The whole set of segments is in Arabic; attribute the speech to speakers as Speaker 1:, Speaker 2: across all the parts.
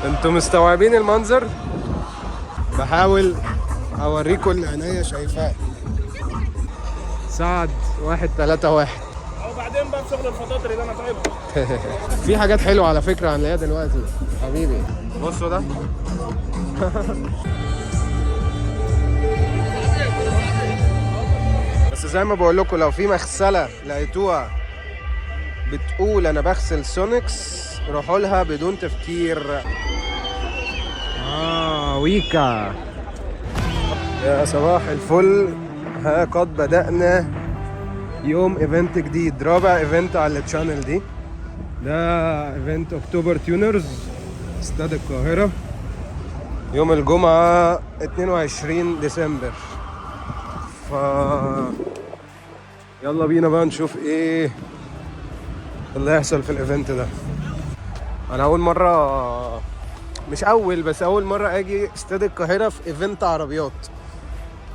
Speaker 1: انتوا مستوعبين المنظر؟ بحاول اوريكم اللي عينيا شايفاه. سعد 131.
Speaker 2: وبعدين بقى شغل الفطاطر اللي انا طيبها.
Speaker 1: في حاجات حلوه على فكره هنلاقيها دلوقتي حبيبي. بصوا ده. بس زي ما بقول لكم، لو في مغسله لقيتوها بتقول انا بغسل سونيكس، روحوا لها بدون تفكير. ويكا يا صباح الفل. ها قد بدأنا يوم ايفنت جديد، رابع ايفنت على التشانل دي. ده ايفنت اكتوبر تيونرز، استاد القاهرة، يوم الجمعة 22 ديسمبر. يلا بينا بقى نشوف ايه اللي هيحصل في الايفنت ده. انا اول مرة، مش اول بس اول مرة اجي استاد القاهرة في ايفنت عربيات،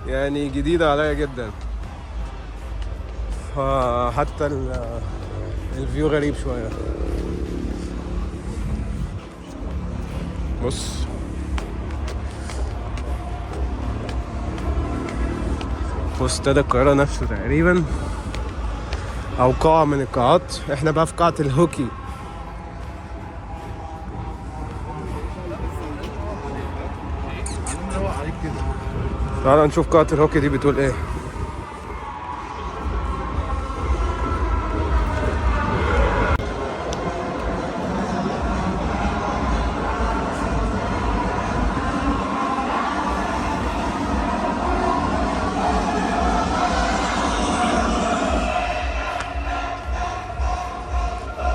Speaker 1: يعني جديدة عليا جدا. فحتى الفيو غريب شوية. بص استاد القاهرة نفسه تقريبا، او قاعة من القاعات. احنا بقى في قاعة الهوكي. تعالى نشوف قاعة الهوكي دي بتقول ايه.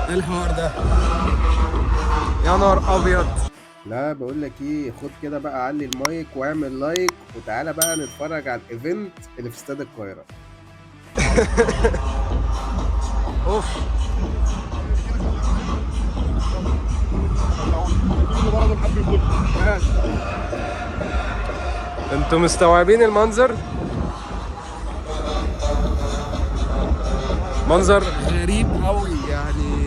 Speaker 1: ايه الحوار ده؟ يا نهار ابيض. لا بقول لك ايه، خد كده بقى، علي المايك واعمل لايك وتعالى بقى نتفرج على الايفنت اللي في استاد القاهرة. اوف. انتوا مستوعبين المنظر؟ منظر غريب قوي يعني.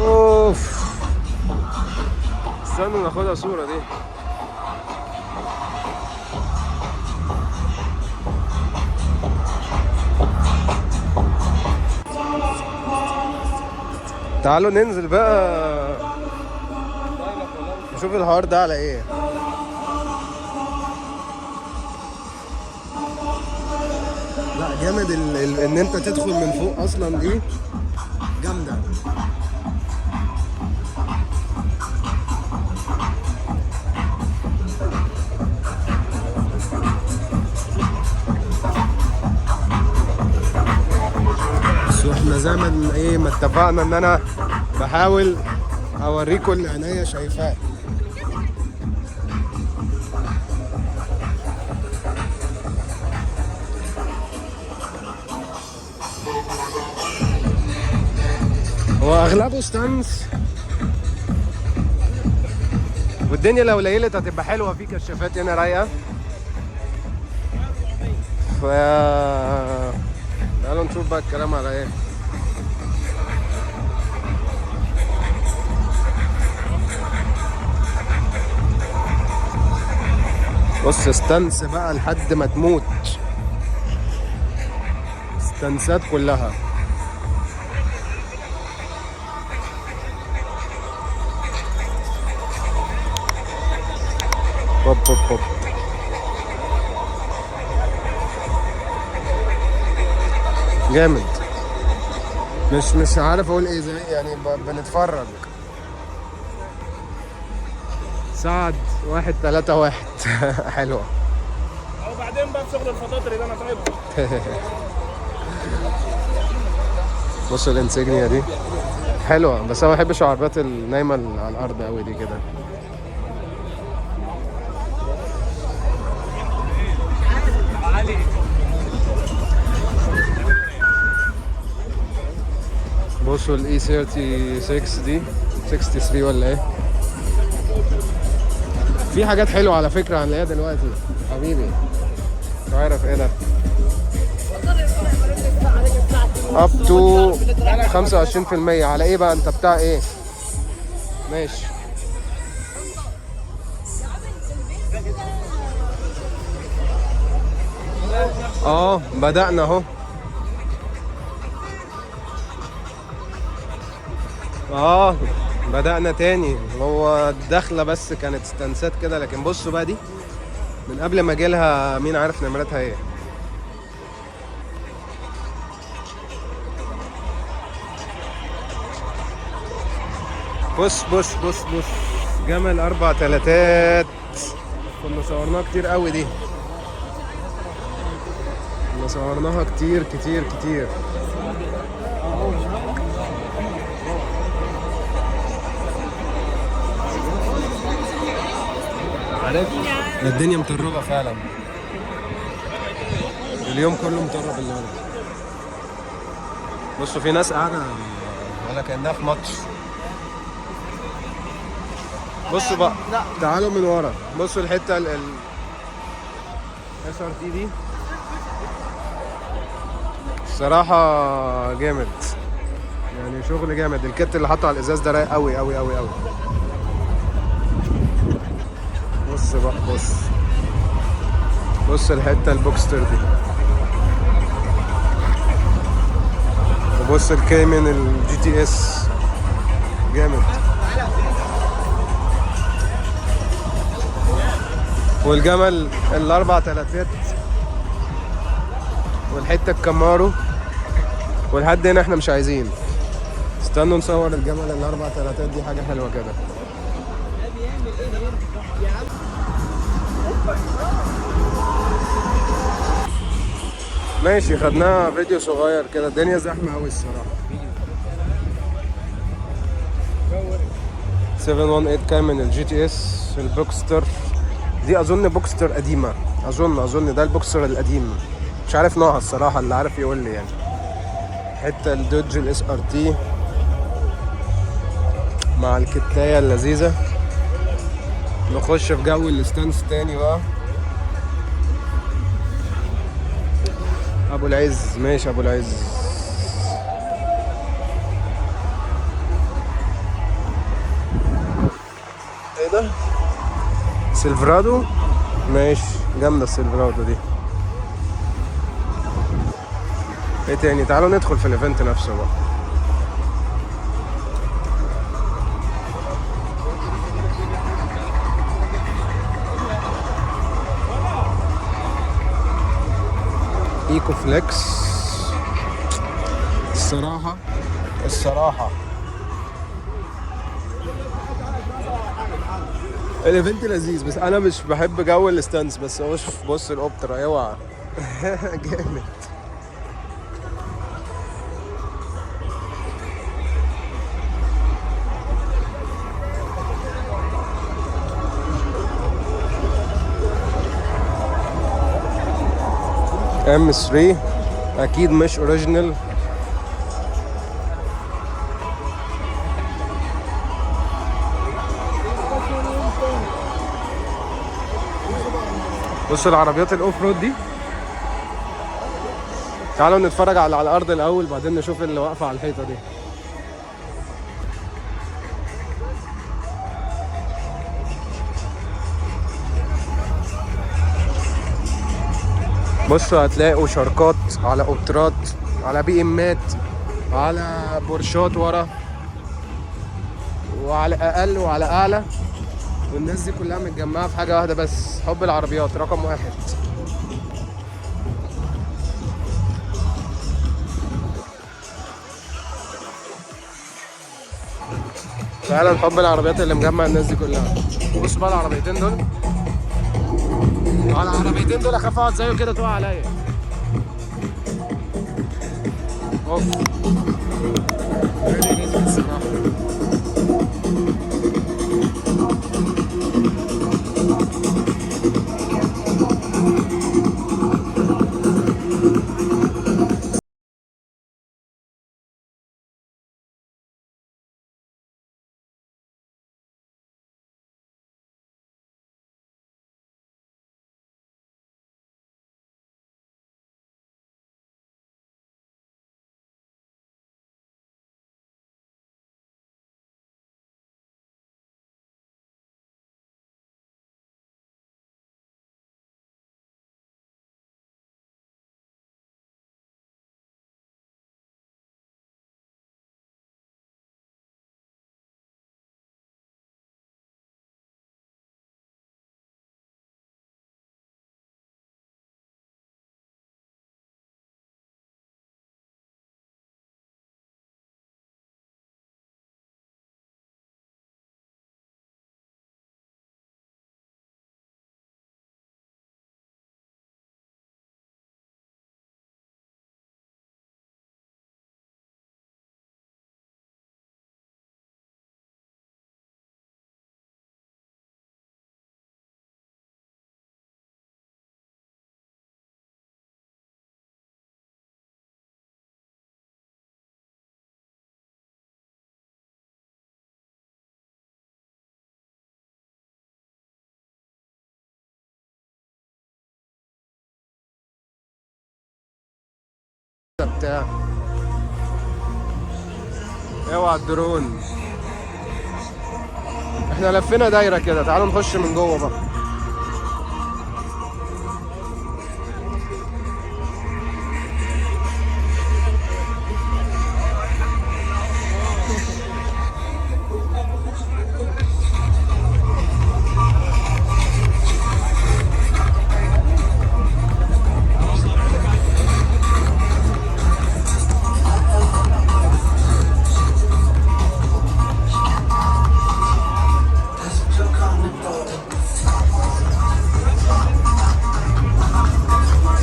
Speaker 1: اوف. استنوا ناخدها صورة دي. تعالوا ننزل بقى نشوف الحوار ده على ايه. لا جامد ان انت تدخل من فوق اصلا، دي جامده. بس احنا زي ما اتفقنا ان انا بحاول اوريكم اللي عينيا شايفاه. هو اغلبه ستانس، والدنيا لو ليلت هتبقى حلوه، في كشافات هنا رايقه. تعالوا نشوف بقى الكلام على ايه. بص استنس بقى لحد ما تموت، استنسات كلها. هوب هوب هوب. جامد. مش عارف اقول ايه، زي يعني بنتفرج. سعد 131. حلوة.
Speaker 2: وبعدين بقى شغل الفطاطر اللي انا طيبها.
Speaker 1: بصوا الانسجنيا دي حلوة، بس انا ما بحبش العربيات النايمة على الارض قوي دي كده. بصوا الاي 36 دي 63 ولا ايه. في حاجات حلوه على فكره هنلاقيها دلوقتي حبيبي. مش عارف ايه ده. اب تو 25%. على ايه بقى؟ انت بتاع ايه؟ ماشي. بدأنا اهو. اه بدأنا تاني. هو الدخلة بس كانت استنسات كده، لكن بصوا بقى دي من قبل ما اجيلها مين عارف نمرتها ايه. بص بص بص بص، جمل 4 تلاتات. كنا صورناها كتير قوي دي، كنا صورناها كتير كتير كتير. عارف الدنيا مطربة فعلا، اليوم كله مطرب النهارده. بصوا في ناس قاعدة ولا كأنها في ماتش. بصوا بقى، تعالوا من ورا. بصوا الحتة SRT دي الصراحة جامد، يعني شغل جامد. الكت اللي حاطه على الازاز ده رايق قوي قوي قوي قوي. بص بقى، بص بص الحتة البوكستر دي، وبص الكيمن GTS جامد، والجمل ال4 تلاتات، والحتة الكامارو. ولحد هنا احنا مش عايزين. استنوا نصور الجمل ال4 تلاتات دي، حاجة حلوة كده. ماشي، خدناها فيديو صغير كده. الدنيا زحمة أوي الصراحة. 718 كامن GTS البوكستر دي، أظن بوكستر قديمة. أظن ده البوكستر القديم، مش عارف نوعها الصراحة، اللي عارف يقول لي يعني. حتة الدوج SRT مع الكتاية اللذيذة. نخش في جو الستانس تاني بقى. أبو العز، ماشي أبو العز. ايه ده؟ سيلفرادو. ماشي، جامدة السيلفرادو دي. ايه تاني؟ تعالوا ندخل في الايفنت نفسه بقى. ايكو فليكس. الصراحة الايفنت لذيذ، بس انا مش بحب جو الستانس. بس بص الاوبترا، اوعى. جامد. M3 اكيد مش اوريجينال. بص العربيات الاوف رود دي. تعالوا نتفرج على الارض الاول، بعدين نشوف اللي واقفه على الحيطه دي. بصوا هتلاقوا شاركات على اوبترات، على BMات، على بورشات ورا، وعلى اقل وعلى اعلى. والناس دي كلها متجمعه في حاجه واحده بس، حب العربيات رقم 1. فعلا حب العربيات اللي مجمع الناس دي كلها. بصوا بقى العربيتين دول، على العربيتين دول اخاف اقعد زيه كده تقع عليا. اوف. وبتاع. اوعى الدرون. احنا لفينا دايره كده، تعالوا نخش من جوه بقى.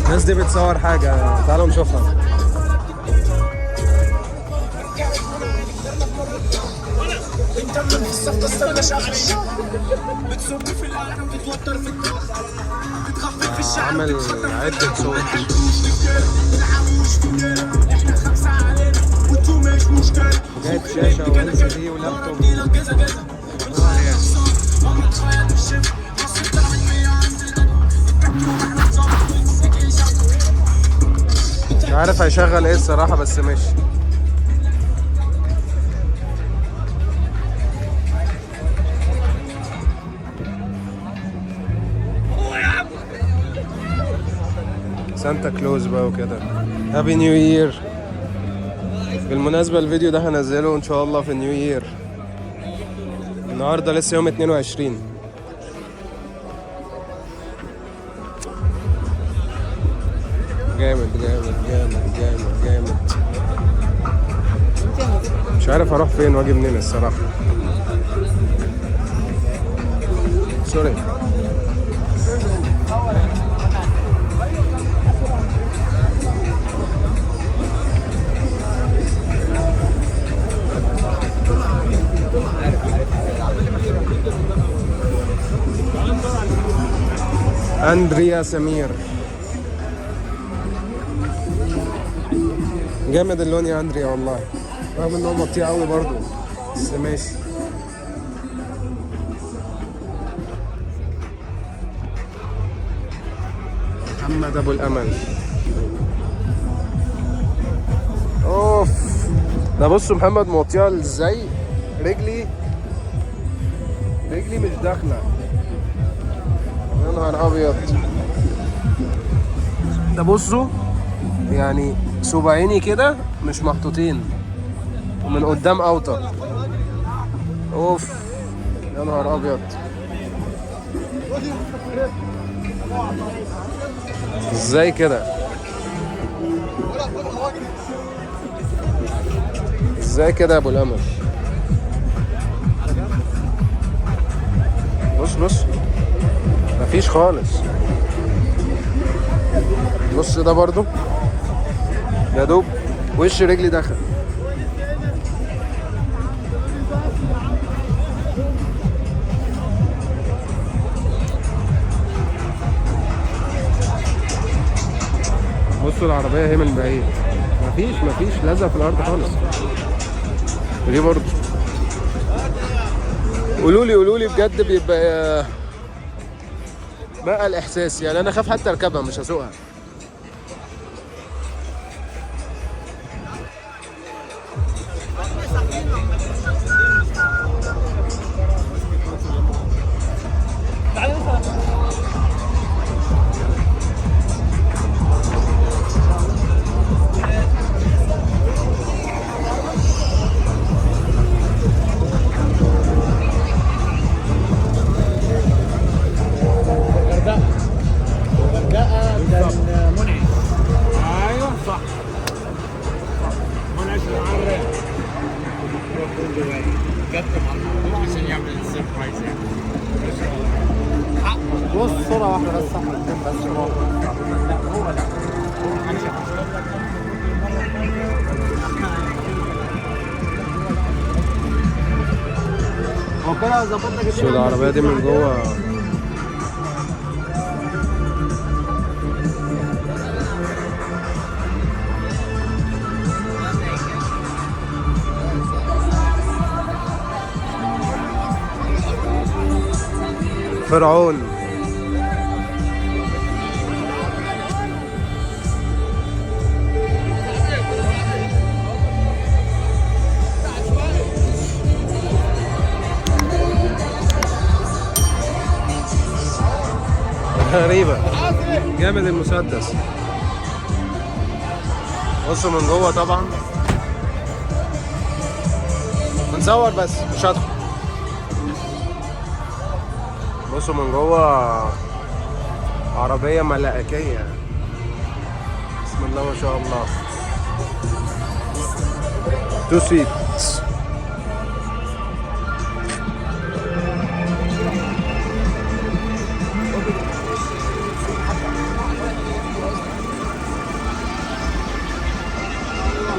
Speaker 1: الناس دي بتصور حاجة، تعالوا نشوفها. عمل عدة صوت. جايب شاشة و LCD ولابتوب. مش عارف هيشغل ايه الصراحة، بس ماشي. سانتا كلوز بقى وكده. هابي نيو يير. بالمناسبة الفيديو ده هنزله ان شاء الله في النيو يير. النهاردة لسه يوم 22. جامد جامد جامد جامد جامد. مش عارف اروح فين واجي منين الصراحة. سوري. أندريا سمير. جامد اللون يا أندريا والله، رغم إن هو مطيع أوي برضه، بس ماشي. محمد أبو الأمل. أوف، ده بصوا محمد مطيع إزاي. رجلي مش داخلة. يا نهار أبيض. ده بصوا يعني صباعيني كده مش محطوطين، ومن قدام اوطى. اوف يا نهار ابيض. ازاي كده؟ ازاي كده يا ابو الامل؟ بص مفيش خالص. بص ده برضو يا دوب وش رجلي دخل. بصوا العربية هي من بعيد، مفيش لازقة في الأرض خالص. دي برضو قولولي بجد بيبقى بقى الإحساس. يعني أنا خاف حتى أركبها، مش هسوقها.
Speaker 3: بص صورة واحدة بس، احنا الاثنين بس. هو كده ظبطنا كده.
Speaker 1: شو العربية دي من جوه فرعون. غريبة. جامد المسدس. بصوا من جوه طبعا. بنصور بس مش هدخل. بصوا من جوه عربية ملائكية. بسم الله ما شاء الله. 2 seats.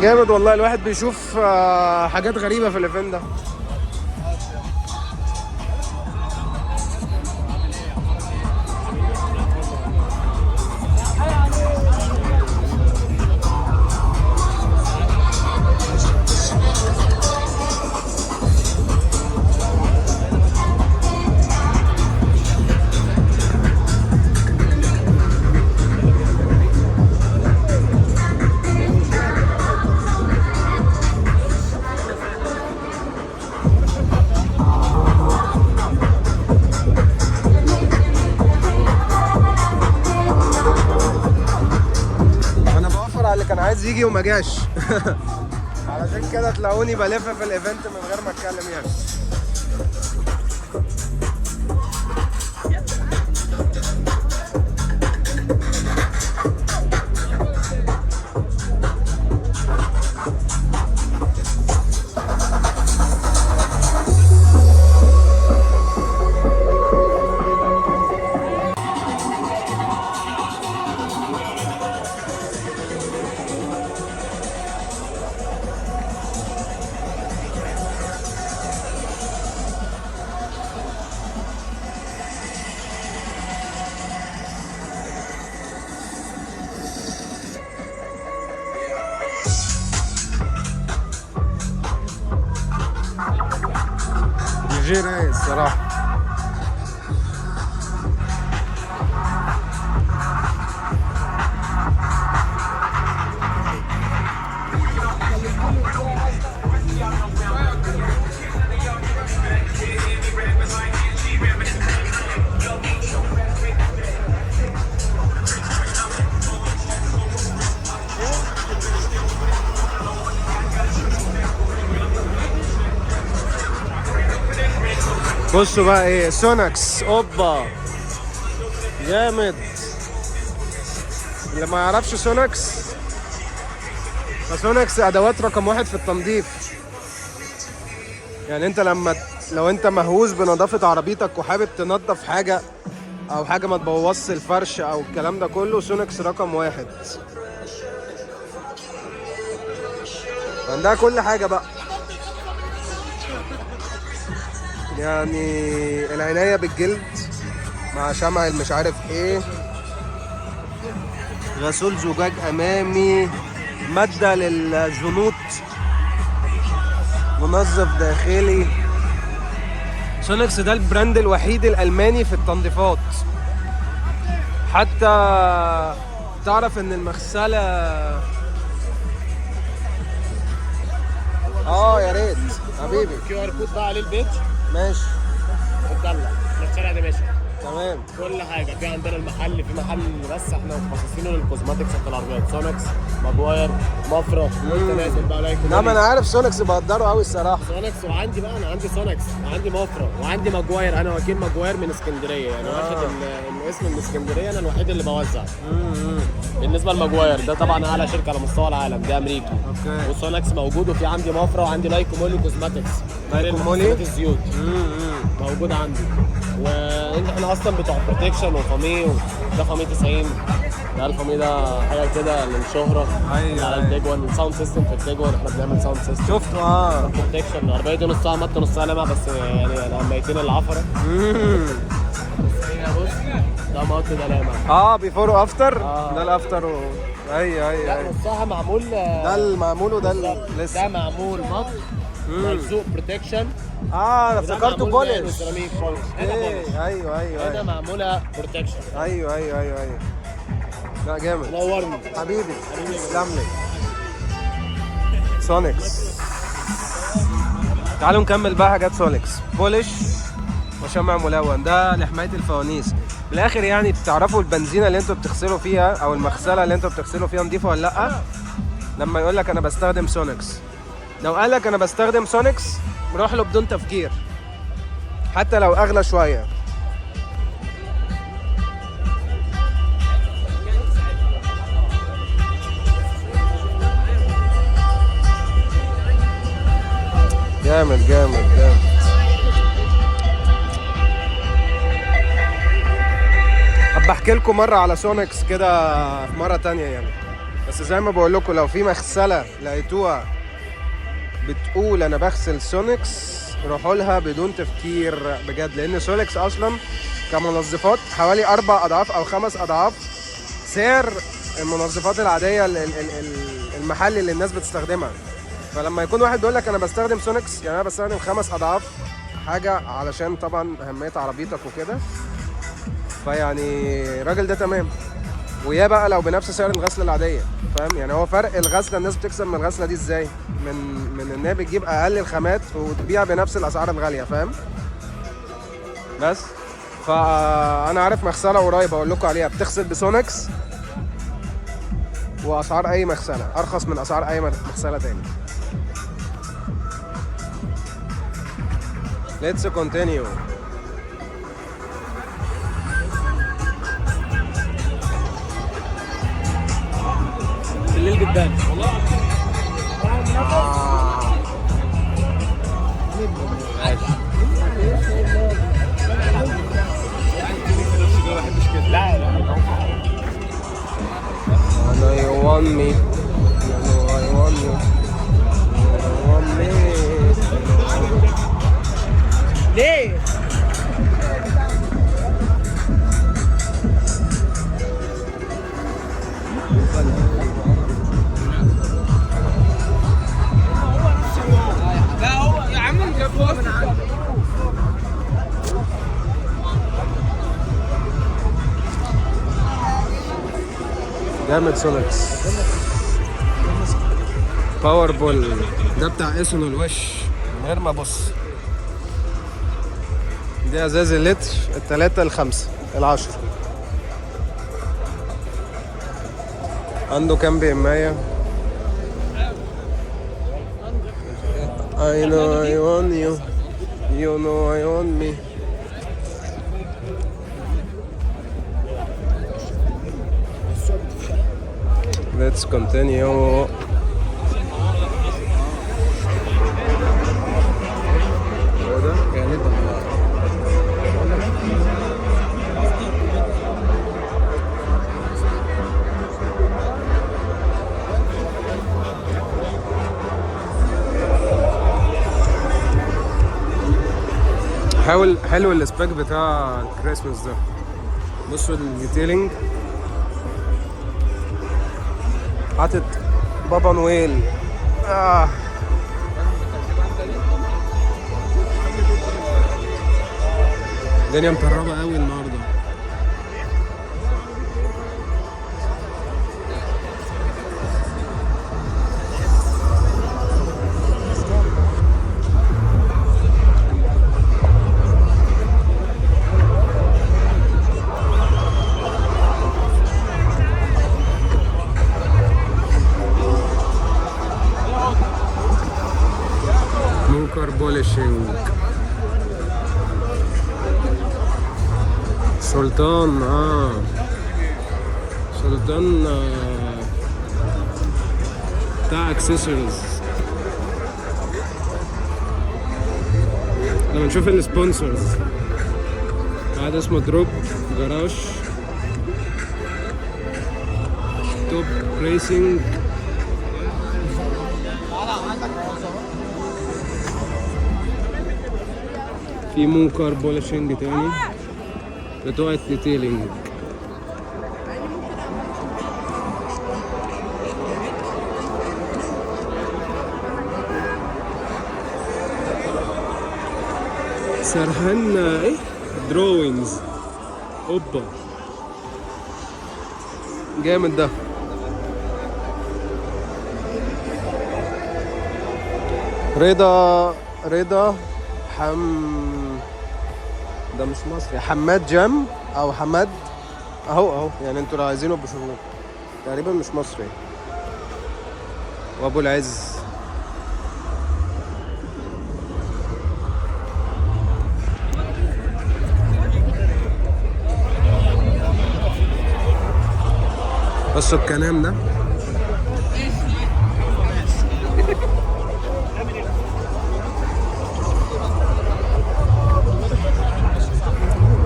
Speaker 1: جامد والله. الواحد بيشوف حاجات غريبة في الايفنت ده. كان عايز يجي وما جاش. علشان كده تلاقوني بلف في الايفنت من غير ما اتكلم يعني. جي رايق الصراحة. بصوا بقى ايه سوناكس. اوبا جامد. اللي ما يعرفش سوناكس، فسوناكس ادوات رقم 1 في التنظيف. يعني انت لو انت مهووس بنظافة عربيتك وحابب تنظف حاجة او حاجة ما تبوظش الفرش او الكلام ده كله، سوناكس رقم 1. عندها كل حاجة بقى. يعني العناية بالجلد مع شمع مش عارف ايه، غسول زجاج امامي، مادة للزنوط، منظف داخلي. سوناكس ده البراند الوحيد الالماني في التنظيفات. حتى تعرف ان المغسلة يا ريت حبيبي.
Speaker 3: QR كود بقى عليه البيج.
Speaker 1: ماشي.
Speaker 3: اتدلع في الشارع ده ماشي.
Speaker 1: تمام.
Speaker 3: كل حاجه في عندنا المحل، في محل بس احنا مخصصينه للكوزماتكس بتاع العربيات. سوناكس، ماجواير، مفرة، وانت نازل بقى لايك.
Speaker 1: لا ما انا عارف سوناكس بقدره قوي الصراحه.
Speaker 3: سوناكس. وعندي بقى انا عندي سوناكس وعندي مفرة وعندي ماجواير. انا وكيل ماجواير من اسكندريه، يعني واخد الاسم من اسكندريه. انا الوحيد اللي بوزع. بالنسبه لماجواير ده طبعا اعلى شركه على مستوى العالم، ده امريكي.
Speaker 1: اوكي.
Speaker 3: وسوناكس موجود، وفي عندي مفرة وعندي لايكو مولي كوزماتكس.
Speaker 1: لايكومولي
Speaker 3: الزيوت موجود عندي. واحنا اصلا بتوع بروتكشن وفامي، ده فامي 90. ده الفامي ده حاجه كده للشهره.
Speaker 1: ايوه
Speaker 3: على التيجوان الساوند سيستم. في التيجوان احنا بنعمل ساوند سيستم.
Speaker 1: شفت
Speaker 3: بروتكشن. العربيه دي نصها مات نصها لمع، بس يعني ميتين العفره. هي بص ده مات ده لامع.
Speaker 1: بيفور وافتر. ده الافتر ايوه
Speaker 3: لا نصها معمول.
Speaker 1: ده المعمول وده لسه.
Speaker 3: ده معمول مط ملزوق بروتكشن.
Speaker 1: انا افتكرته بولش.
Speaker 3: سيراميك بولش.
Speaker 1: ايوه
Speaker 3: هنا معموله بروتكشن.
Speaker 1: ايوه لا جامد.
Speaker 3: نورني
Speaker 1: حبيبي تسلم لي. سونيكس. تعالوا نكمل بقى حاجات سونيكس. بولش وشمع ملون، ده لحماية الفوانيس. بالاخر يعني تعرفوا البنزينه اللي انتوا بتغسلوا فيها او المغسله اللي انتوا بتغسلوا فيها نضيفه ولا لا لما يقول لك انا بستخدم سونكس. لو قال لك انا بستخدم سونكس روح له بدون تفكير حتى لو اغلى شويه. جامد جامد جامد. ابقى احكي لكم مره على سونكس كده في مره تانية يعني. بس زي ما بقول لكم لو في مغسله لقيتوها بتقول انا بغسل سونكس روحوا لها بدون تفكير بجد، لان سونكس اصلا كمنظفات حوالي 4 اضعاف او 5 اضعاف سعر المنظفات العاديه المحلي اللي الناس بتستخدمها. فلما يكون واحد بيقول لك انا بستخدم سونكس يعني انا بستخدم 5 اضعاف حاجه علشان طبعا اهميه عربيتك وكده. فيعني الراجل ده تمام. ويا بقى لو بنفس سعر الغسله العاديه فاهم يعني. هو فرق الغسله الناس بتكسب من الغسله دي ازاي؟ من ان هي بتجيب اقل الخامات وتبيع بنفس الاسعار الغاليه فاهم. بس فانا عارف مغسله قريب اقول لكم عليها بتغسل بسونكس واسعار اي مغسله ارخص من اسعار اي مغسله تاني. Let's continue.
Speaker 2: بالليل جدا والله. لا لا
Speaker 1: I know you want me. I know I want you. You want me.
Speaker 2: ليه؟ لا هو يا عم جابوها من عنده.
Speaker 1: جامد سونكس. باور بول ده بتاع اسون الوش من غير ما ابص. دي ازاز اللتر 3 ل5 ل10. عنده كام بيماية. I know I want you. You know I want me. Let's continue. حلو الاسباك بتاع الكريسماس ده. بصوا الديتيلينج حاطط بابا نويل. الدنيا مطربه قوي النهارده. بولشنج سلطان سلطان بتاع اكسسوارز. لما نشوف السبونسرز واحد اسمه دروب جراج توب ريسنج في مونكر بولشنج تاني بتوع الديتيلينج. سرحان ايه دروينجز. اوبا جامد ده. رضا ده مش مصري. حماد جام او حماد اهو يعني انتوا لو عايزينه بشوفوه. تقريبا مش مصري. وابو العز. بصوا الكلام ده.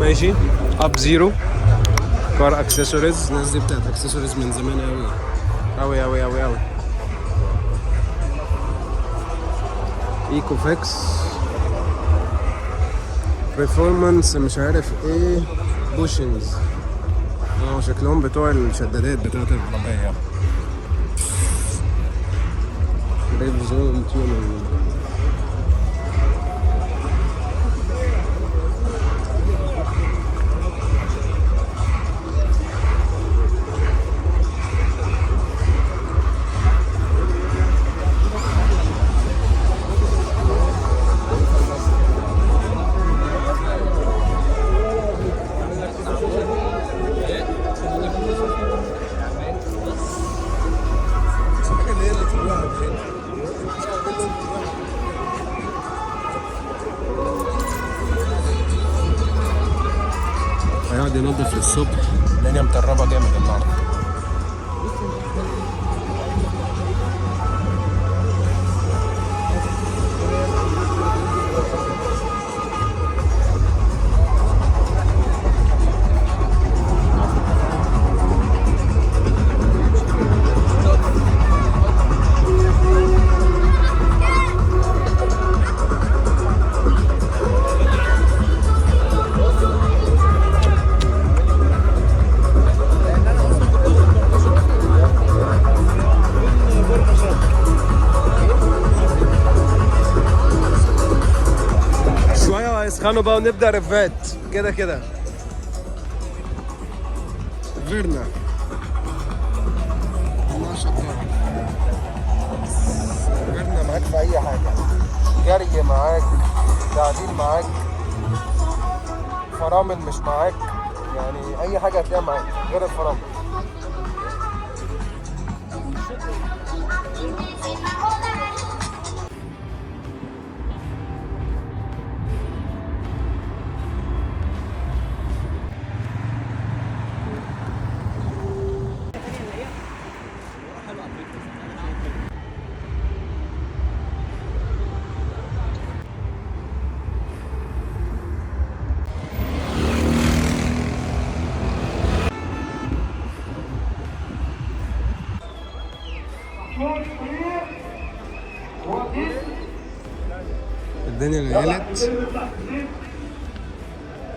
Speaker 1: ماشي. اب زيرو كار اكسسوارز. الناس دي بتاعت اكسسوارز من زمان قوي. ايكو فيكس برفورمانس مش عارف ايه بوشنز. شكلهم بتوع الشدادات بتاعت العربية. ريفزون تيونينج. هيقعد ينظف للصبح. الدنيا مطربة جامد النهارده. يسخنوا بقى ونبدأ ريفات كده فيرنا. الله شطار. فيرنا معاك في أي حاجة. جري معاك، تعديل معاك، فرامل مش معاك، يعني أي حاجة هتلاقيها معاك غير الفرامل.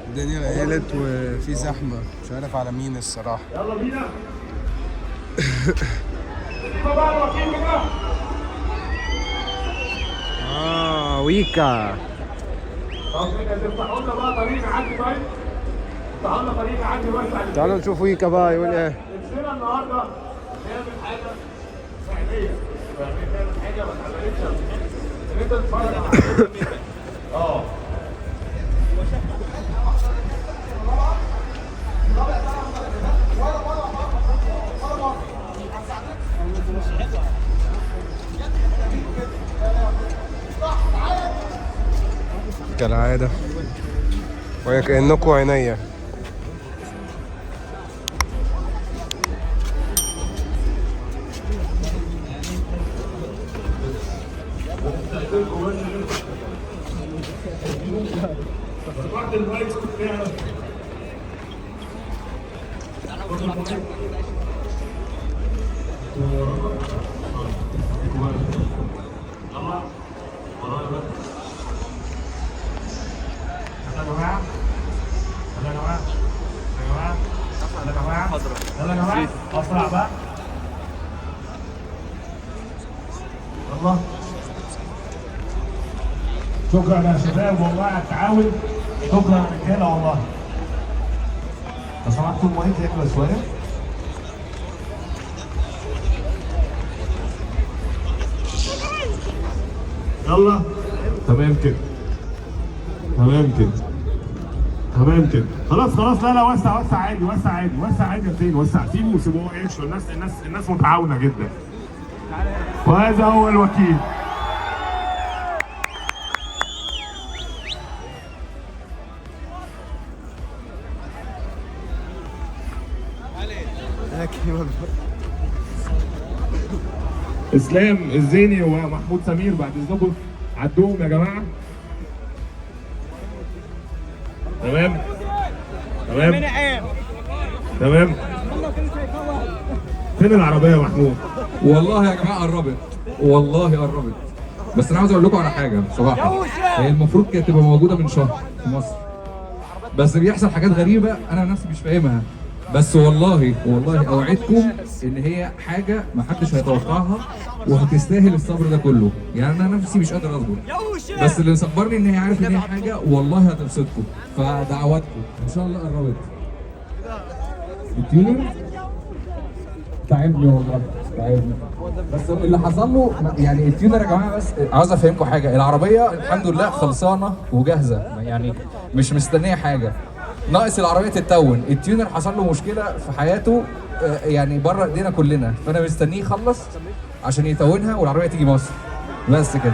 Speaker 1: الدنيا ليلت وفي زحمة مش عارف على مين الصراحة. يلا بينا. ويكا. تعالوا نشوف ويكا بقى يقول ايه. نفسنا النهارده نعمل حاجة فعلية. نعمل حاجة ما اتعملتش قبل كده. ان انت تتفرج على كالعادة وهي كأنكم عينيا. أسرع بقى. الله. شكرا يا شباب والله على التعاون. شكرا يا رجاله والله. لو سمحتوا المايك ياكل شويه. يلا. تمام كده.
Speaker 2: تمام كده. خلاص خلاص، لا لا، وسع وسع عادي، وسع عادي، وسع عادي يا زين، وسع، سيبه وسيبوه يمشوا. الناس متعاونه جدا. وهذا هو الوكيل. اسلام الزيني ومحمود سمير بعد اذنكم عدوهم يا جماعه. تمام تمام تمام. فين العربيه يا محمود؟
Speaker 4: والله يا جماعه قربت، والله قربت. بس انا عاوز اقول لكم على حاجه بصراحه، هي المفروض كانت تبقى موجوده من شهر في مصر، بس بيحصل حاجات غريبه انا نفسي مش فاهمها. بس والله اوعدكم ان هي حاجه ما حدش هيتوقعها وهتستاهل الصبر ده كله. يعني انا نفسي مش قادر اصبر، بس اللي مصبرني ان هي عارف ان هي حاجه والله هتبسطكم، فدعواتكم ان شاء الله قربت. التيونر تعبني والله، تعبني. بس اللي حصل له يعني التيونر يا جماعه، بس عاوز افهمكم حاجه، العربيه الحمد لله خلصانه وجاهزه، يعني مش مستنيه حاجه، ناقص العربيه تتون. التيونر حصل له مشكله في حياته يعني بره ايدينا كلنا، فانا مستنيه يخلص عشان يتونها والعربيه تيجي مصر، بس كده.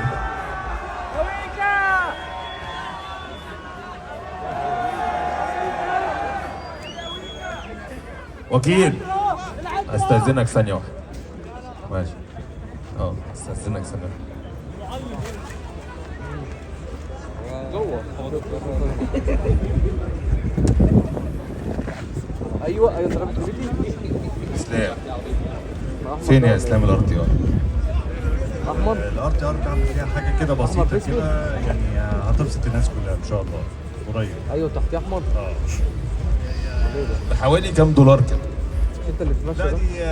Speaker 5: وكيل استاذنك ثانيه واحده. ماشي. استاذنك ثانيه واحده.
Speaker 6: ايوه ضربت رجلي.
Speaker 5: اسلام فين يا اسلام الار تي ار؟
Speaker 6: احمر.
Speaker 7: الار تي ار بتعمل فيها حاجه كده بسيطه كده، يعني هتبسط الناس كلها ان شاء الله قريب.
Speaker 6: ايوه تحتيه احمر.
Speaker 5: ده حوالي كام دولار كده؟
Speaker 6: انت اللي بتمشي
Speaker 7: لا
Speaker 6: ده؟
Speaker 7: دي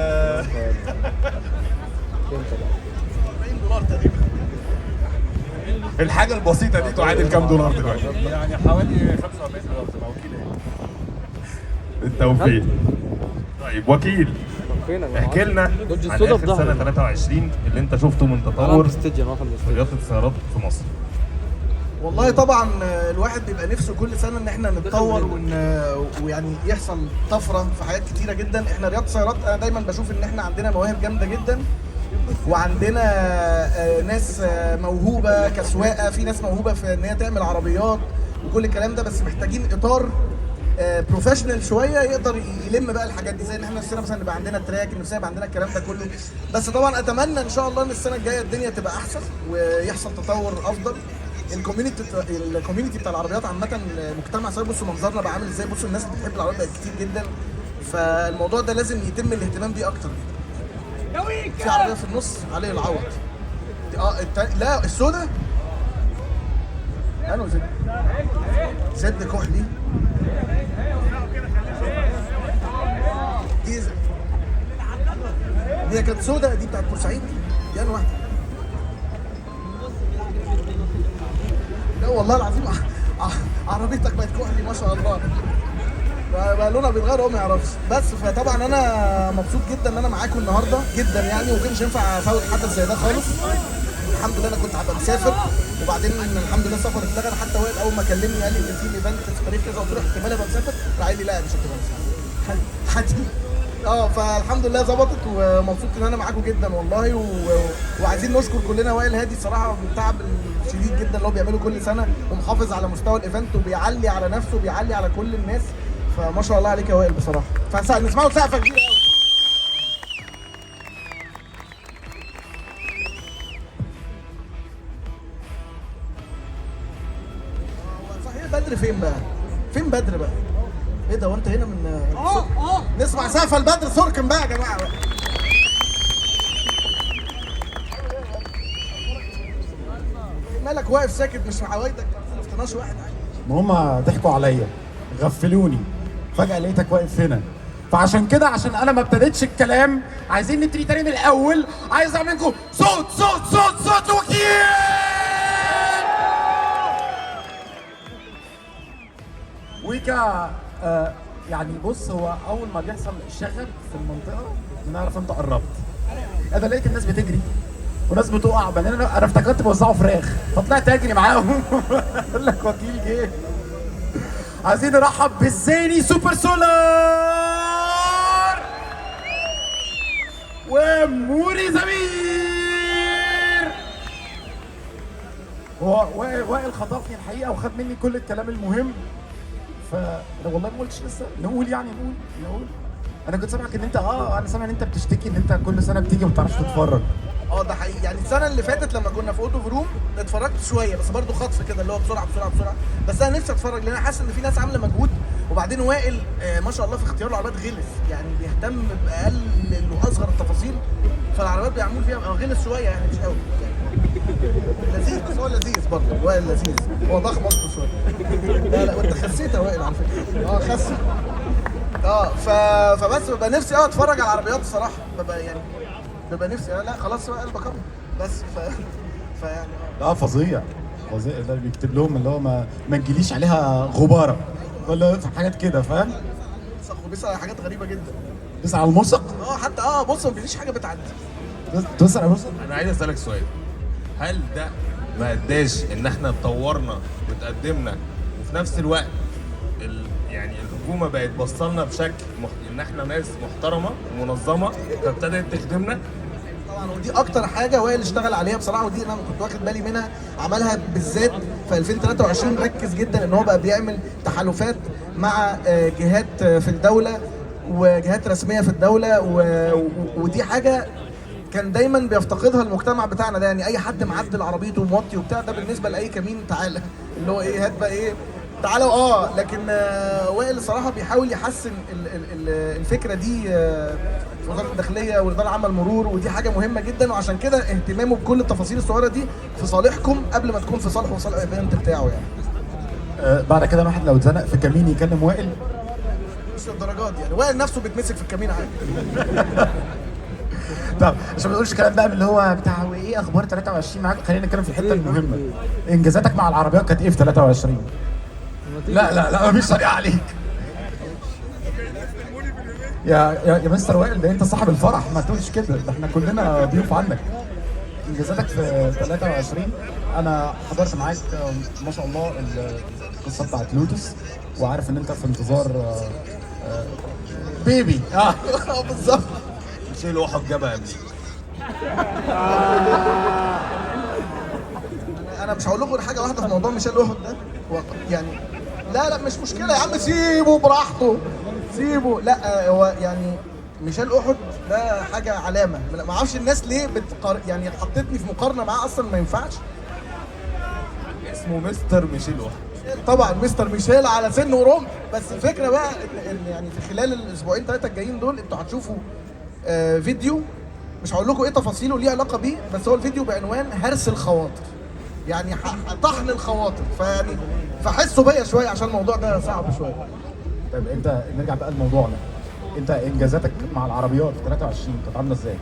Speaker 6: انت بقى
Speaker 7: 40 دولار تقريبا.
Speaker 5: الحاجه البسيطه دي تعادل كام دولار دلوقتي؟
Speaker 7: يعني حوالي 45 دولار تبقى وكيل ايه؟
Speaker 5: التوفيق. طيب وكيل،
Speaker 6: فين
Speaker 5: احكي لنا
Speaker 6: دوج
Speaker 5: عن
Speaker 6: السودا
Speaker 5: اخر
Speaker 6: في
Speaker 5: سنه
Speaker 6: ظهري.
Speaker 5: 23 اللي انت شفته من
Speaker 6: انا
Speaker 5: تطور
Speaker 6: في الاستديو، انا في
Speaker 5: في
Speaker 6: الاستديو.
Speaker 5: رياضه السيارات في مصر.
Speaker 8: والله طبعا الواحد بيبقى نفسه كل سنه ان احنا نتطور ويعني يحصل طفره في حاجات كتيره جدا. احنا رياضه السيارات انا دايما بشوف ان احنا عندنا مواهب جامده جدا، وعندنا ناس موهوبه كسواقه، في ناس موهوبه في ان هي تعمل عربيات وكل الكلام ده، بس محتاجين اطار بروفيشنال شويه يقدر يلم بقى الحاجات دي، زي ان احنا نفسنا مثلا يبقى عندنا تراك، نفسنا يبقى عندنا الكلام ده كله. بس طبعا اتمنى ان شاء الله ان السنه الجايه الدنيا تبقى احسن ويحصل تطور افضل. الكوميونتي بتاع العربيات عامه، مجتمع سواء، بصوا منظرنا بقى عامل ازاي، بصوا الناس اللي بتحب العربيات بقت كتير جدا، فالموضوع ده لازم يتم الاهتمام بيه اكتر. في عربيه في النص علي العوض لا السودا انا زد كحلي ديزل، هي كانت سودا دي بتاعت بورسعيد دي انا واحده. لا والله العظيم عربيتك بقت كحلي ما شاء الله، بقى لونها بيتغير هو ما يعرفش. بس فطبعا انا مبسوط جدا ان انا معاكم النهارده جدا يعني، وما كانش ينفع افوت حدث زي ده خالص. الحمد لله انا كنت هبقى مسافر، وبعدين الحمد لله السفر اتلغى. انا حتى وائل اول ما كلمني قال لي ان في ايفنت في تاريخ كذا، قلت له احتمال ابقى مسافر، راح قال لي لا مش هتبقى مسافر. فالحمد لله ظبطت، ومبسوط ان انا معاكم جدا والله. وعايزين نشكر كلنا وائل هادي الصراحه بالتعب الشديد جدا اللي هو بيعمله كل سنه، ومحافظ على مستوى الايفنت وبيعلي على نفسه وبيعلي على كل الناس، فما شاء الله عليك يا وائل بصراحه. فنسمع له سقفه كبيره قوي. صحيح بدر فين بقى؟ فين بدر بقى؟ ايه ده وانت هنا من نسمع سقفه البدر سركن بقى يا جماعه بقى. مالك واقف ساكت مش عوايدك؟ ما شفتناش واحد عادي.
Speaker 7: ما هم ضحكوا عليا، غفلوني، فجأة لقيتك واقف هنا، فعشان كده عشان انا ما ابتديتش الكلام عايزين نبتدي تاني من الاول. عايز اعمل منكم صوت صوت صوت صوت وكيل. ويكا يعني بص، هو اول ما بيحصل شغب في المنطقه بنعرف انت قربت. انا لقيت الناس بتجري وناس بتقع، بعدين انا افتكرت بوزعوا فراخ فطلعت اجري معاهم. اقول لك وكيل جه. عايزين نرحب بالزيني سوبر سولار وموري زمير. هو وائل خطفني الحقيقه وخد مني كل الكلام المهم، فانا والله ما قلتش لسه. نقول انا كنت سامعك ان انت انا سامع ان انت بتشتكي ان انت كل سنه بتيجي وما بتعرفش تتفرج.
Speaker 8: ده حقيقي. يعني السنه اللي فاتت لما كنا في اوتو اوف روم اتفرجت شويه، بس برضه خطف كده اللي هو بسرعه. بس انا نفسي اتفرج لان انا حاسس ان في ناس عامله مجهود. وبعدين وائل ما شاء الله في اختيار العربيات غلس، يعني بيهتم باقل واصغر التفاصيل، فالعربيات بيعملوا فيها غلس شويه يعني مش قوي لذيذ. بس هو لذيذ برضه، وائل لذيذ. هو ضخم اصلا شويه. لا وانت خسيت يا وائل على فكره. خس. فبس ببقى نفسي اتفرج على العربيات الصراحه. ببقى نفسي لا خلاص بقى قلبك بس فيعني
Speaker 7: لا فظيع ده بيكتب لهم اللي هو ما تجيليش عليها غباره ولا حاجات كده، فاهم؟
Speaker 8: بيسأل على حاجات غريبه جدا.
Speaker 7: بيسأل على الملصق؟
Speaker 8: حتى بص ما بيجيش حاجه بتعدي.
Speaker 7: تسأل على الملصق؟
Speaker 5: انا عايز اسالك سؤال، هل ده ما اداش ان احنا اتطورنا وتقدمنا وفي نفس الوقت يعني الحكومه بقت بصلنا بشكل ان احنا ناس محترمه ومنظمه فابتدت تخدمنا؟
Speaker 8: طبعا ودي اكتر حاجه وائل اشتغل عليها بصراحه، ودي انا كنت واخد بالي منها. عملها بالذات في 2023، ركز جدا ان هو بقى بيعمل تحالفات مع جهات في الدوله وجهات رسميه في الدوله ودي حاجه كان دايما بيفتقدها المجتمع بتاعنا ده. يعني اي حد معدل عربيته وموطي وبتاع ده بالنسبه لاي كمين تعالى اللي هو هات بقى تعالوا لكن وائل الصراحه بيحاول يحسن الفكره دي في وزاره الداخليه والاداره العامه المرور، ودي حاجه مهمه جدا. وعشان كده اهتمامه بكل التفاصيل الصغيره دي في صالحكم قبل ما تكون في صالحه وصالح الايفنت بتاعه يعني.
Speaker 7: بعد كده الواحد لو اتزنق في كمين يكلم وائل؟
Speaker 8: مش للدرجات يعني، وائل نفسه بيتمسك في الكمين عادي.
Speaker 7: طب عشان ما نقولش كلام بقى اللي هو بتاع وايه اخبار 23 معاك، خلينا نتكلم في الحته المهمه. انجازاتك مع العربيات كانت ايه في 23؟ لا مفيش طريقه عليك. يا مستر وائل، ده انت صاحب الفرح، ما تقولش كده، ده احنا كلنا ضيوف عنك. انجازاتك في 23 انا حضرت معاك ما شاء الله القصه بتاعت لوتس، وعارف ان انت في انتظار بيبي.
Speaker 8: بالظبط.
Speaker 5: شيل احد جابها قبلي.
Speaker 8: انا مش هقول لكم غير حاجه واحده في موضوع ميشيل احد ده. يعني لا مش مشكله يا عم، سيبه براحته سيبه. لا هو يعني ميشيل احد ده حاجه علامه. ما اعرفش الناس ليه يعني حطيتني في مقارنه معاه، اصلا ما ينفعش.
Speaker 5: اسمه مستر ميشيل احد.
Speaker 8: طبعا مستر ميشيل على سن ورمح. بس الفكره بقى ان يعني في خلال الاسبوعين 3 الجايين دول انتوا هتشوفوا فيديو، مش هقول لكم ايه تفاصيله ليه علاقه بيه، بس هو الفيديو بعنوان هرس الخواطر، يعني طحن الخواطر. فيعني فحسوا بيا شويه عشان الموضوع ده صعب شويه.
Speaker 7: طيب انت نرجع بقى لموضوعنا، انت انجازاتك مع العربيات 23 كانت عامله ازاي؟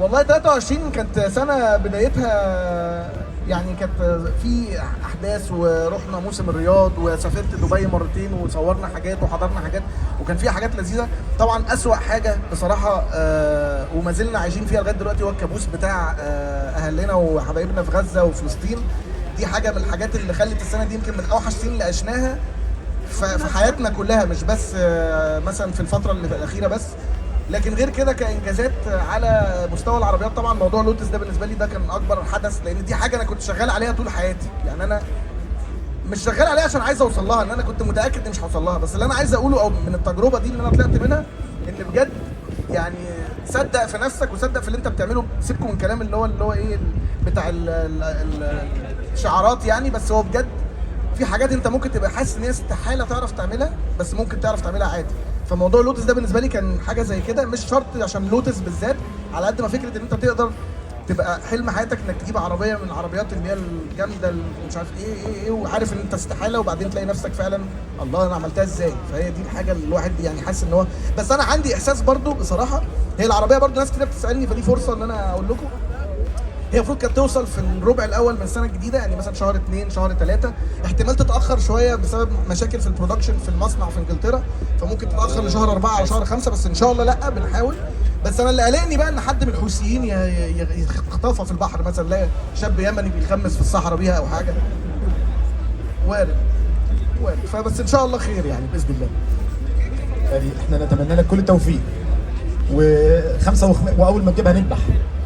Speaker 8: والله 23 كانت سنه بدايتها يعني كانت في احداث، ورحنا موسم الرياض وسافرت دبي مرتين وصورنا حاجات وحضرنا حاجات وكان فيها حاجات لذيذه. طبعا اسوأ حاجه بصراحه وما زلنا عايشين فيها لغايه دلوقتي هو الكابوس بتاع اهلنا وحبايبنا في غزه وفلسطين. دي حاجه من الحاجات اللي خلت السنه دي يمكن من اوحش السنين اللي عشناها في حياتنا كلها، مش بس مثلا في الفتره اللي في الاخيره بس. لكن غير كده كانجازات على مستوى العربيات، طبعا موضوع لوتس ده بالنسبه لي ده كان اكبر حدث، لان دي حاجه انا كنت شغال عليها طول حياتي. يعني انا مش شغال عليها عشان عايز اوصل لها، ان انا كنت متاكد اني مش هوصل لها، بس اللي انا عايز اقوله او من التجربه دي اللي انا طلعت منها ان بجد يعني صدق في نفسك وصدق في اللي انت بتعمله. سيبكم من كلام اللي هو ايه بتاع الشعارات يعني، بس هو بجد في حاجات انت ممكن تبقى حاسس ان هي استحاله تعرف تعملها، بس ممكن تعرف تعملها عادي. فموضوع لوتس ده بالنسبه لي كان حاجه زي كده، مش شرط عشان لوتس بالذات، على قد ما فكره ان انت تقدر تبقى حلم حياتك انك تجيب عربيه من العربيات اللي هي الجامده اللي مش عارف ايه وعارف ان انت استحاله، وبعدين تلاقي نفسك فعلا الله انا عملتها ازاي. فهي دي الحاجه اللي الواحد يعني حاسس ان هو. بس انا عندي احساس برضو بصراحه، هي العربيه برضو ناس كتير بتسالني، فدي فرصه ان انا اقول لكم هي المفروض كانت توصل في الربع الاول من السنه الجديده، يعني مثلا شهر 2 شهر 3، احتمال تتاخر شويه بسبب مشاكل في البرودكشن في المصنع في انجلترا، فممكن تتاخر لشهر 4 او شهر 5، بس ان شاء الله لا بنحاول. بس انا اللي قلقني بقى ان حد من الحوثيين يخطفها في البحر مثلا، لا شاب يمني بيخمس في الصحراء بيها او حاجه، وارد. وارد. فبس ان شاء الله خير يعني باذن الله.
Speaker 7: يعني احنا نتمنى لك كل التوفيق واول ما تجيبها نذبح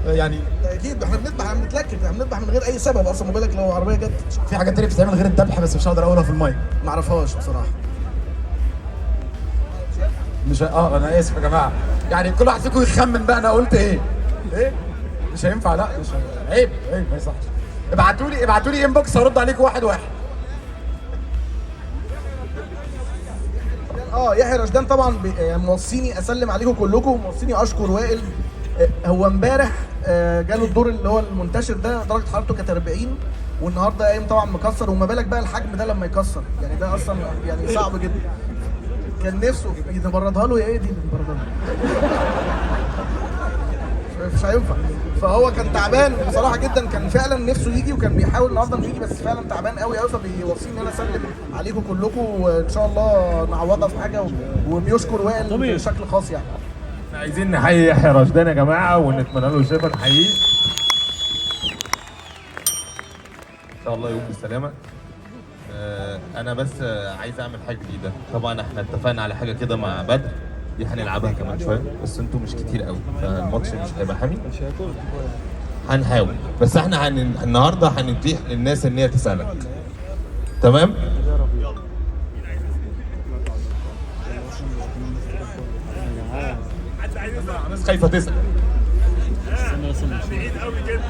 Speaker 7: يعني.
Speaker 8: اكيد احنا بنذبح، احنا بنتلكك، احنا بنذبح من غير اي سبب اصلا، ما بالك لو عربيه جت.
Speaker 7: في حاجات تانية بتتعمل غير الذبح بس مش هقدر اقولها في المايك.
Speaker 8: ما اعرفهاش بصراحه.
Speaker 7: مش انا اسف يا جماعه، يعني كل واحد فيكم يخمن بقى انا قلت ايه. مش هينفع، لا مش عيب ما يصحش. ابعتوا لي انبوكس هرد عليكم واحد.
Speaker 8: يحيى رشدان طبعا موصيني اسلم عليكم كلكم، وموصيني اشكر وائل. هو امبارح جاله الدور اللي هو المنتشر ده، درجه حرارته كانت 40، والنهارده قايم طبعا مكسر، وما بالك بقى الحجم ده لما يكسر، يعني ده اصلا يعني صعب جدا. كان نفسه يتبردها له، يا ايه دي اللي تبردها له؟ مش هينفع. فهو كان تعبان بصراحه جدا، كان فعلا نفسه يجي، وكان بيحاول النهارده انه يجي، بس فعلا تعبان قوي قوي، فبيوصيني ان انا اسلم عليكم كلكم، وان شاء الله نعوضها في حاجه، وبيشكر وائل بشكل خاص يعني.
Speaker 2: احنا عايزين نحيي يحيى رشدان يا جماعه، ونتمنى له الشفاء، نحييه
Speaker 5: ان شاء الله يقوم بالسلامه. انا بس عايز اعمل حاجه جديده. طبعا احنا اتفقنا على حاجه كده مع بدر، دي هنلعبها كمان شويه، بس انتوا مش كتير قوي فالماتش مش هيبقى حامي. هنحاول، بس احنا النهارده هنتيح للناس ان هي تسالك. تمام؟ الناس خايفه تسال.
Speaker 2: بعيد قوي كده.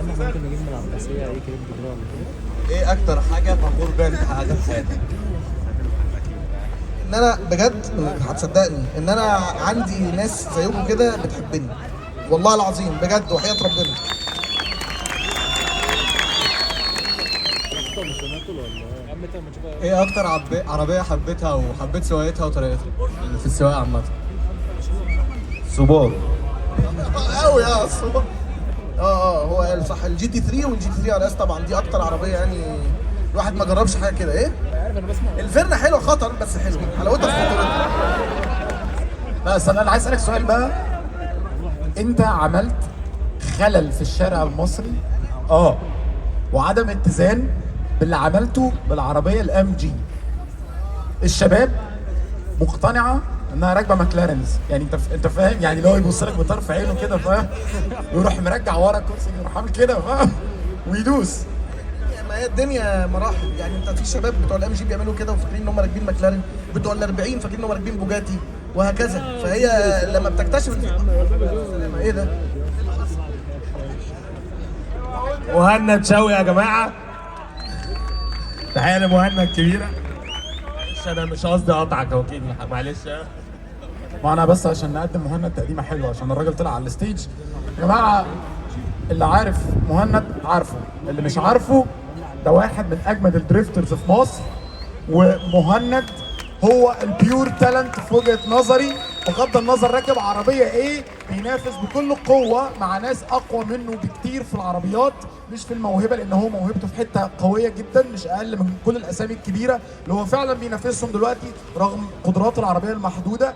Speaker 6: ممكن نجيب من العباسيه اي كريم جرام.
Speaker 3: ايه اكتر حاجه فخور بيها انت حققتها في حياتك؟
Speaker 8: ان انا بجد هتصدقني ان انا عندي ناس زيكم كده بتحبني، والله العظيم بجد وحياة ربنا.
Speaker 3: ايه اكتر عربيه حبيتها وحبيت سواقتها وطريقتها في السواقه عامه؟
Speaker 5: سوبارو.
Speaker 8: قوي الصبح. هو قال صح، الجي تي 3 والجي تي 3 ار اس طبعا دي اكتر عربيه، يعني الواحد ما جربش حاجه كده. ايه الفيرنا حلوه خطر، بس حلوه حلاوتها في خطورتها.
Speaker 7: بس انا عايز اسالك سؤال بقى، انت عملت خلل في الشارع المصري وعدم اتزان باللي عملته بالعربيه الام جي. الشباب مقتنعه انها راكبه ماكلارنز، يعني انت فاهم، يعني اللي هو يبص لك بطرف عينه كده، فاهم، ويروح مرجع ورا الكرسي، يروح عامل كده، فاهم، ويدوس.
Speaker 8: ما هي الدنيا مراحل، يعني انت في شباب بتوع الام جي بيعملوا كده وفاكرين ان هم راكبين ماكلارن، بتوع ال 40 فاكرين ان هم راكبين بوجاتي، وهكذا. فهي لما بتكتشف ايه ده.
Speaker 2: مهند شوقي يا جماعه، تحيه لمهند الكبيره. معلش انا مش قصدي اقطعك يا وكيل، معلش.
Speaker 7: ما انا بس عشان نقدم مهند تقديمه حلوه، عشان الراجل طلع على الستيج. يا جماعه اللي عارف مهند عارفه، اللي مش عارفه ده واحد من اجمد الدريفترز في مصر، ومهند هو البيور تالنت في وجهه نظري. بغض النظر راكب عربيه ايه، بينافس بكل قوه مع ناس اقوى منه بكتير في العربيات، مش في الموهبه، لان هو موهبته في حته قويه جدا، مش اقل من كل الاسامي الكبيره اللي هو فعلا بينافسهم دلوقتي رغم قدراته العربيه المحدوده.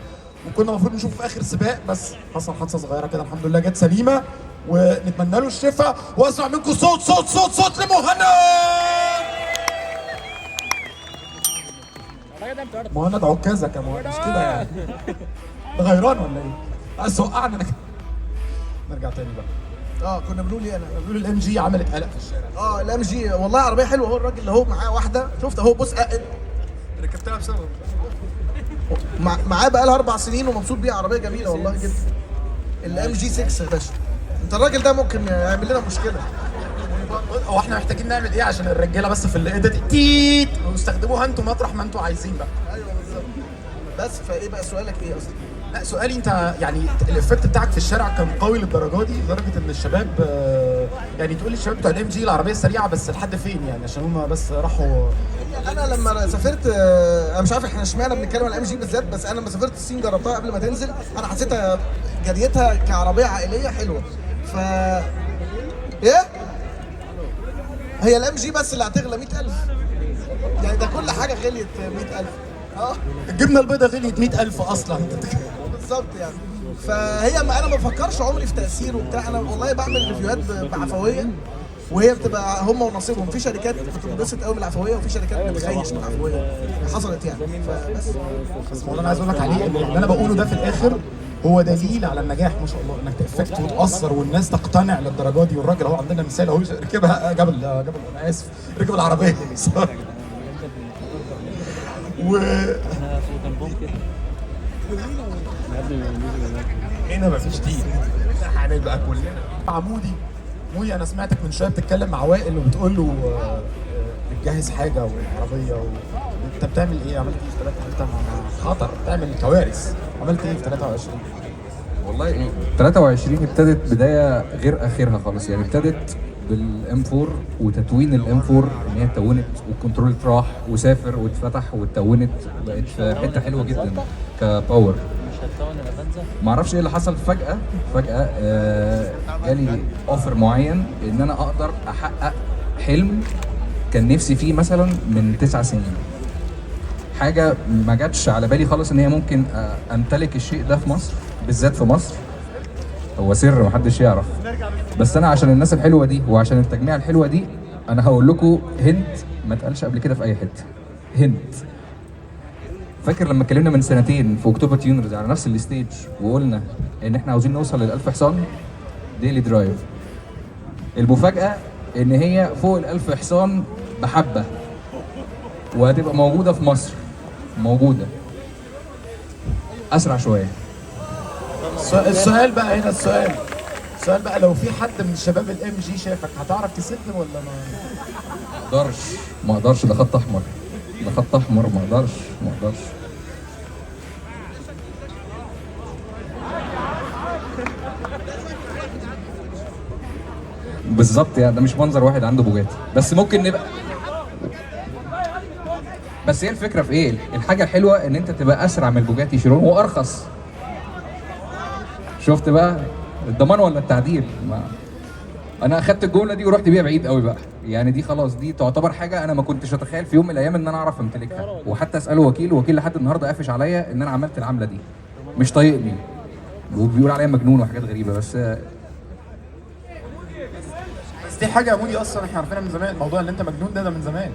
Speaker 7: وكنا المفروض نشوفه في اخر سباق، بس حصل حادثه صغيره كده، الحمد لله جت سليمه، ونتمنى له الشفاء. واسمع منكم صوت صوت صوت صوت لمهند. مهند عكازك يا مهند، مش كده يعني؟ ده غيران ولا ايه؟ عايز توقعنا نرجع تاني بقى.
Speaker 8: كنا بنقول ايه؟ انا
Speaker 7: بنقول الام جي عملت قلق في الشارع.
Speaker 8: الام جي والله عربيه حلوه اهو. الراجل اللي هو معاه واحده، شفت اهو، بص ركبتها بسبب معاه بقى لها 4 سنين ومبسوط بيها، عربيه جميله والله جدا. الام جي 6 يا باشا. انت الراجل ده ممكن يعمل لنا مشكله.
Speaker 7: هو احنا محتاجين نعمل ايه عشان الرجاله بس في الايديت تيت واستخدموها انتوا مطرح ما انتوا عايزين بقى.
Speaker 8: ايوه بالظبط. بس فايه بقى سؤالك ايه اصلا؟
Speaker 7: لا سؤالي، انت يعني الافكت بتاعك في الشارع كان قوي للدرجه دي، لدرجه ان الشباب يعني تقول لي الشباب بتوع الام جي العربيه السريعه، بس لحد فين يعني؟ عشان هم بس راحوا.
Speaker 8: انا لما سافرت، انا مش عارف احنا اشمعنى بنتكلم عن الام جي بالذات، بس انا لما سافرت الصين جربتها قبل ما تنزل، انا حسيتها جريتها كعربيه عائليه حلوه. ف ايه؟ هي الام جي بس اللي هتغلى 100,000، يعني ده كل حاجه غليت 100,000.
Speaker 7: الجبنه البيضاء غليت 100,000 اصلا.
Speaker 8: بالظبط يعني. فهي انا ما بفكرش عمري في تاثير وبتاع، انا والله بعمل ريفيوهات بعفويه، وهي بتبقى هم ونصيبهم. في شركات بتنبسط قوي من العفويه وفي شركات بتغيش من العفويه، حصلت يعني. فبس
Speaker 7: بس الموضوع اللي عايز اقول لك عليه ان اللي انا بقوله ده في الاخر هو دليل على النجاح ما شاء الله، انك تافكت وتاثر والناس تقتنع للدرجه دي. والراجل اهو عندنا مثال اهو ركبها جبل انا اسف ركب العربيه و
Speaker 6: احنا في جنبهم كده
Speaker 7: هنا مفيش دي، هنبقى كلنا مودي. مودي انا سمعتك من شويه بتتكلم مع وائل وبتقول له بتجهز حاجه والعربيه انت بتعمل ايه؟ عملت ايه في 3 خطر بتعمل كوارث، عملت ايه في 23؟
Speaker 4: والله 23 ابتدت بدايه غير اخرها خالص، يعني ابتدت بالام 4 وتتوين الام 4 ان هي اتونت والكنترول راح وسافر واتفتح واتونت بقت في حته حلوه جدا كباور.
Speaker 6: مش هتكون الافنزا.
Speaker 4: ما اعرفش ايه اللي حصل فجاه جالي اوفر معين ان انا اقدر احقق حلم كان نفسي فيه مثلا من 9 سنين. حاجه ما جاتش على بالي خالص ان هي ممكن امتلك الشيء ده في مصر، بالذات في مصر. هو سر محدش يعرف، بس انا عشان الناس الحلوه دي وعشان التجميع الحلوه دي انا هقول لكم هنت ما اتقالش قبل كده في اي حته. هنت، فاكر لما اتكلمنا من سنتين في اكتوبر تيونرز على نفس الستيج وقلنا ان احنا عاوزين نوصل لل1000 حصان ديلي درايف؟ المفاجاه ان هي فوق ال1000 حصان بحبه، وهتبقى موجوده في مصر، موجوده اسرع شويه.
Speaker 7: السؤال بقى هنا، السؤال بقى لو في حد من الشباب الام جي شافك هتعرف تسد ولا ما؟
Speaker 4: ما اقدرش، ده خط احمر، ده خط احمر، ما اقدرش. بالظبط، يعني ده مش منظر واحد عنده بوجاتي، بس ممكن نبقى. بس هي الفكره في ايه؟ الحاجه الحلوه ان انت تبقى اسرع من البوجاتي شيرون وارخص. شفت بقى الضمان ولا التعديل؟ ما انا اخدت الجمله دي ورحت بيها بعيد قوي بقى، يعني دي خلاص دي تعتبر حاجه انا ما كنتش اتخيل في يوم من الايام ان انا اعرف امتلكها. وحتى اساله وكيل لحد النهارده قافش عليا ان انا عملت العمله دي، مش طايقني وبيقول عليا مجنون وحاجات غريبه. بس
Speaker 7: دي حاجه يا مودي اصلا احنا عارفينها من زمان. الموضوع اللي انت مجنون ده من زمان،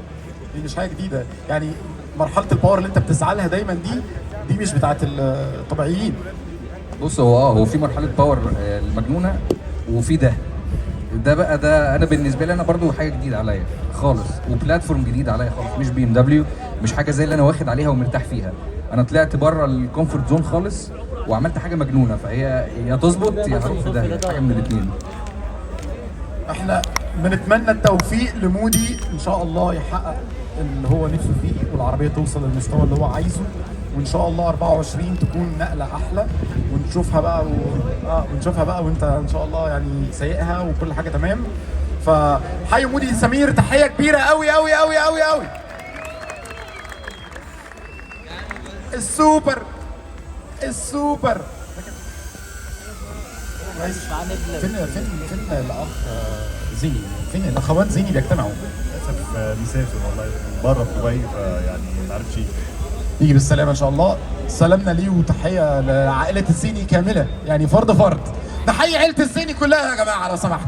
Speaker 7: دي مش حاجه جديده. يعني مرحله الباور اللي انت بتسعى لها دايما دي مش بتاعت الطبيعيين.
Speaker 4: بص، هو في مرحله باور المجنونه، وفي ده بقى ده انا بالنسبه لي انا برضو حاجه جديده عليا خالص، وبلاتفورم جديد عليا خالص، مش بي ام دبليو، مش حاجه زي اللي انا واخد عليها ومرتاح فيها. انا طلعت بره الكومفورت زون خالص وعملت حاجه مجنونه، فهي يا تظبط يا هروح في ده، حاجه من الاثنين.
Speaker 7: احنا بنتمنى التوفيق لمودي، ان شاء الله يحقق اللي هو نفسه فيه والعربيه توصل للمستوى اللي هو عايزه، وان شاء الله 24 تكون نقله احلى ونشوفها بقى وانت ان شاء الله يعني سايقها وكل حاجه تمام. فحي مودي سمير، تحيه كبيره قوي قوي قوي قوي قوي. السوبر فين الاخ زيني؟ فين الاخوات زيني بيجتمعوا؟
Speaker 9: للاسف مسافر والله بره في دبي، فيعني ما عرفش
Speaker 7: يجي بالسلامه ان شاء الله. سلامنا ليه وتحيه لعائله الزيني كامله، يعني فرد. نحيي عيله الزيني كلها يا جماعه لو سمحت.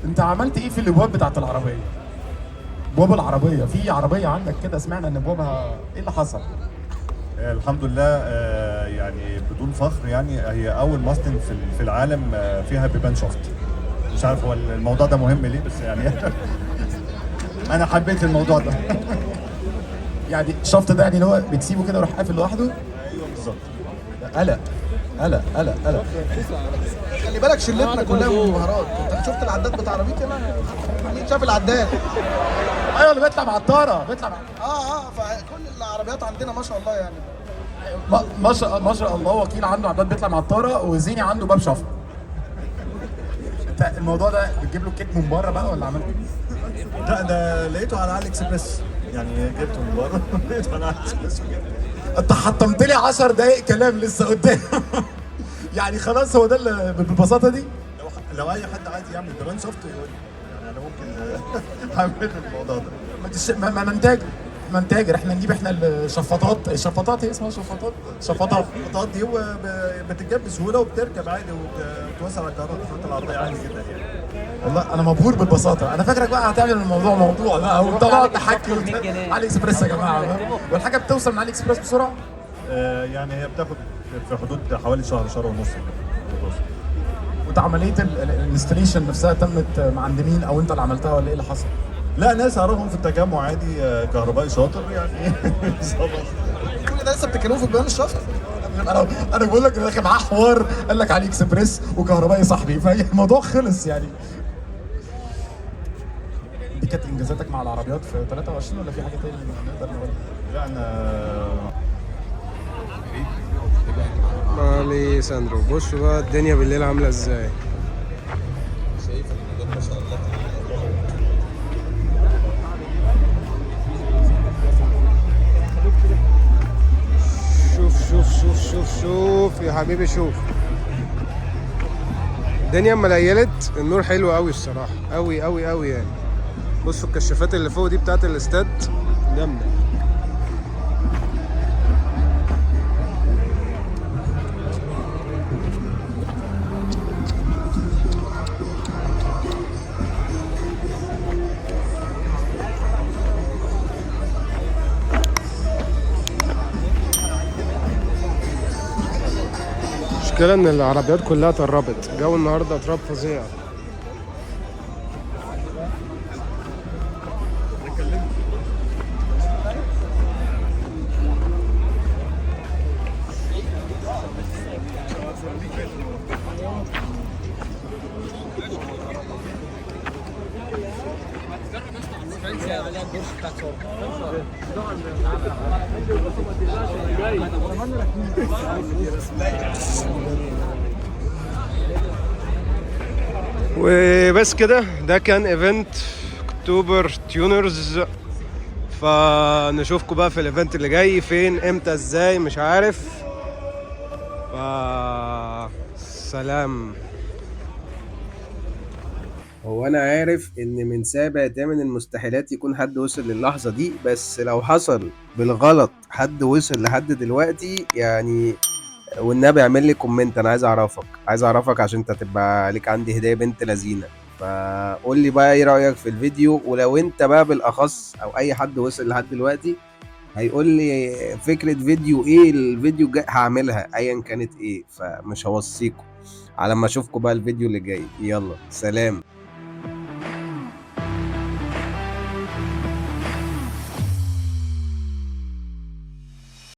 Speaker 7: انت عملت ايه في الابواب بتاعت العربيه؟ ابواب العربيه، في عربيه عندك كده سمعنا ان ابوابها ايه اللي حصل؟
Speaker 9: الحمد لله. يعني بدون فخر، يعني هي اول ماستنج في العالم فيها بيبان شافت. مش عارف هو الموضوع ده مهم ليه، بس يعني انا حبيت الموضوع ده.
Speaker 7: يعني الشفط ده يعني اللي هو بتسيبه كده ويروح قافل لوحده؟
Speaker 9: ايوه بالظبط.
Speaker 7: قلق.
Speaker 8: خلي بالك شلتنا كلها من المهارات. انت شفت العداد بتاع عربيتي انا؟ مين شاف العداد؟
Speaker 7: ايوه اللي بيطلع مع الطاره
Speaker 8: فكل العربيات عندنا ما شاء الله يعني.
Speaker 7: ما شاء الله. وكيل عنده عداد بيطلع مع الطاره، وزيني عنده باب شفط. انت الموضوع ده بتجيب له كيك من بره بقى ولا عملت ايه؟
Speaker 9: لا، ده لقيته على علي اكسبريس، يعني جبته من بره لقيته على علي اكسبريس.
Speaker 7: انت حطمت لي 10 دقايق كلام لسه قدام. يعني خلاص هو ده اللي بالبساطه دي؟
Speaker 9: لو اي حد عايز يعمل بيبان شافت يقول لي، يعني انا ممكن اعمل الموضوع ده.
Speaker 7: ما منتج احنا نتاجر، احنا نجيب احنا الشفاطات هي اسمها شفاطات
Speaker 9: الخطوات دي بتتجاب بسهوله وبتركب عادي وتوصل على الكهرباء الخطوط العرضيه عادي جدا يعني.
Speaker 7: والله انا مبهور بالبساطه. انا فاكرك بقى هتعمل الموضوع موضوع بقى وتقعد تحكي علي اكسبريس يا جماعه، والحاجه بتوصل من علي اكسبريس بسرعه.
Speaker 9: يعني هي بتاخد في حدود حوالي شهر ونص.
Speaker 7: وعمليه الانستليشن نفسها تمت مع عند مين، او انت اللي عملتها ولا ايه اللي حصل؟
Speaker 9: لا ناس اعرفهم في التجمع عادي، كهربائي شاطر يعني.
Speaker 8: كل ده لسه بتتكلموا في بيان الشفط؟
Speaker 7: انا بقول لك داخل معاه حوار، قال لك علي اكسبريس وكهربائي صاحبي، فالموضوع خلص يعني. دي كانت انجازاتك مع العربيات في 23 ولا في حاجه تاني نقدر نقولها؟
Speaker 9: لا انا
Speaker 1: مالي ساندرو. بصوا بقى الدنيا بالليل عامله ازاي.
Speaker 5: شايف الموضوع ما شاء الله.
Speaker 1: شوف يا حبيبي، شوف الدنيا اما ليلت النور حلو قوي الصراحه، قوي قوي قوي يعني. بصوا الكشافات اللي فوق دي بتاعت الاستاد جامده. المشكلة ان العربيات كلها طربت، جو النهارده تراب فظيع. وبس كده، ده كان ايفنت اكتوبر تيونرز. فنشوفكم بقى في الايفنت اللي جاي، فين، امتى، ازاي، مش عارف. سلام. هو انا عارف ان من سابع تامن المستحيلات يكون حد وصل للحظة دي، بس لو حصل بالغلط حد وصل لحد دلوقتي يعني، والنبي اعمل لي كومنت، انا عايز اعرفك عشان انت تبقى ليك عندي هدية بنت لذينه. فقول لي بقى ايه رأيك في الفيديو، ولو انت بقى بالاخص او اي حد وصل لحد دلوقتي هيقول لي فكرة فيديو ايه الفيديو الجاي هعملها ايا كانت ايه. فمش هوصيكم على ما اشوفكم بقى الفيديو اللي جاي. يلا سلام.